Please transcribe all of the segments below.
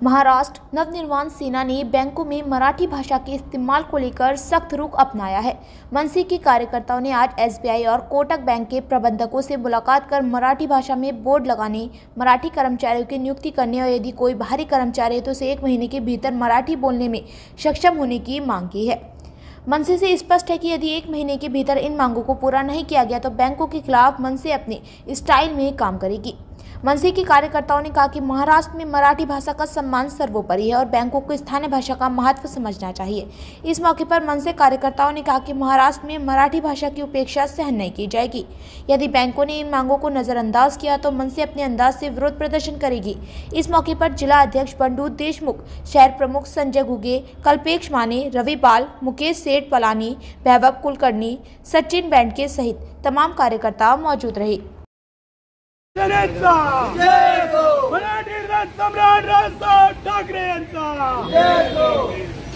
महाराष्ट्र नवनिर्माण सेना ने बैंकों में मराठी भाषा के इस्तेमाल को लेकर सख्त रुख अपनाया है। मनसे के कार्यकर्ताओं ने आज एसबीआई और कोटक बैंक के प्रबंधकों से मुलाकात कर मराठी भाषा में बोर्ड लगाने, मराठी कर्मचारियों की नियुक्ति करने और यदि कोई बाहरी कर्मचारी है तो उसे 1 महीने के भीतर मराठी बोलने में सक्षम होने की मांग की है। मनसे से स्पष्ट है कि यदि 1 महीने के भीतर इन मांगों को पूरा नहीं किया गया तो बैंकों के खिलाफ मनसे अपने स्टाइल में काम करेगी। मनसे के कार्यकर्ताओं ने कहा कि महाराष्ट्र में मराठी भाषा का सम्मान सर्वोपरि है और बैंकों को स्थानीय भाषा का महत्व समझना चाहिए। इस मौके पर मनसे कार्यकर्ताओं ने कहा कि महाराष्ट्र में मराठी भाषा की उपेक्षा सहन नहीं की जाएगी। यदि बैंकों ने इन मांगों को नजरअंदाज किया तो मनसे अपने अंदाज से विरोध प्रदर्शन करेगी। इस मौके पर जिला अध्यक्ष बंडू देशमुख, शहर प्रमुख संजय घुगे, कल्पेश माने, रवि पाल, मुकेश सेठ पलानी, वैभव कुलकर्णी, सचिन बैंडके सहित तमाम कार्यकर्ता मौजूद रहे। मराठी सम्राट राजसाहेब ठाकरे यांचा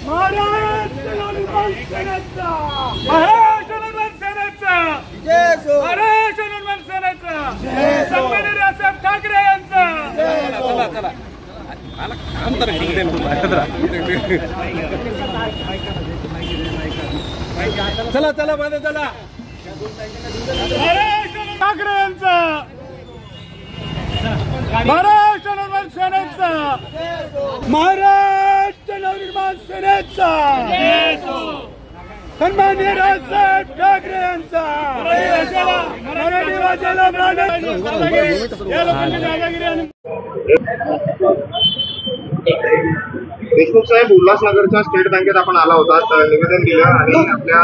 महाराष्ट्र नवनिर्माण सेनेचा सन्माननीय राजसाहेब ठाकरे यांचा चला चला मध्ये चला महाराष्ट्र ठाकरे यांचा महाराष्ट्र नवनिर्माण सेनेचा महाराष्ट्र नवनिर्माण सेनेचा सन्माननीय राजसाहेब ठाकरे यांचा मराठी भाषेला देशमुख साहेब, उल्हासनगरच्या स्टेट बँकेत आपण आला होता, निवेदन दिलं आणि आपल्या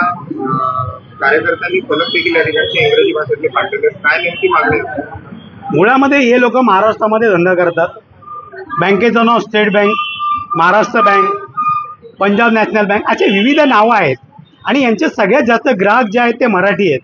कार्यकर्त्यांनी फलक देखील या ठिकाणचे इंग्रजी भाषेतले पाठवले। काय नेमकी मागणी? मुळामध्ये हे लोक महाराष्ट्रामध्ये धंदा करतात। बँकेचं नाव state bank, Maharashtra bank, Punjab national bank असे विविध नावं आहेत आणि यांचे सगळ्यात जास्त ग्राहक जे आहेत ते मराठी आहेत।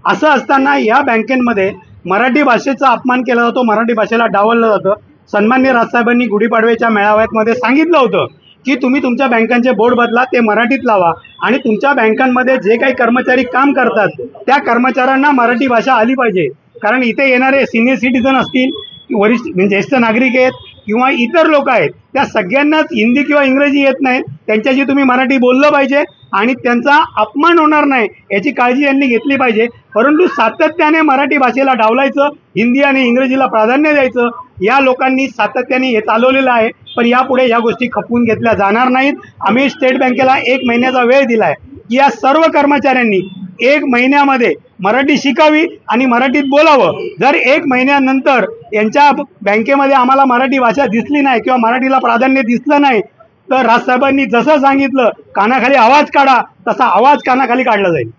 असं असताना या बँकेमध्ये मराठी भाषेचा अपमान केला जातो, मराठी भाषेला डावललं जातं। सन्माननीय राजसाहेबांनी गुढीपाडव्याच्या मेळाव्यामध्ये सांगितलं होतं की तुम्ही तुमच्या बँकांचे बोर्ड बदला, ते मराठीत लावा आणि तुमच्या बँकांमध्ये जे काही कर्मचारी काम करतात त्या कर्मचाऱ्यांना मराठी भाषा आली पाहिजे। कारण इथे येणारे सिनियर सिटीजन असतील, वरिष्ठ म्हणजे ज्येष्ठ नागरिक आहेत किंवा इतर लोक आहेत, त्या सगळ्यांनाच हिंदी किंवा इंग्रजी येत नाही, त्यांच्याशी तुम्ही मराठी बोललं पाहिजे आणि त्यांचा अपमान होणार नाही याची काळजी यांनी घेतली पाहिजे। परंतु सातत्याने मराठी भाषेला डावलायचं, हिंदी आणि इंग्रजीला प्राधान्य द्यायचं या लोकांनी सातत्याने हे चालवलेलं आहे। पण यापुढे या गोष्टी खपवून घेतल्या जाणार नाहीत। आम्ही स्टेट बँकेला 1 महिन्याचा वेळ दिलाय की या सर्व कर्मचाऱ्यांनी 1 महिन्यामध्ये मराठी शिकावी आणि मराठीत बोलावं। जर 1 महिन्यानंतर यांच्या बँकेमध्ये आम्हाला मराठी भाषा दिसली नाही किंवा मराठीला प्राधान्य दिसलं नाही तर राजसाहेबांनी जसं सांगितलं कानाखाली आवाज काढा, तसा आवाज कानाखाली काढला जाईल।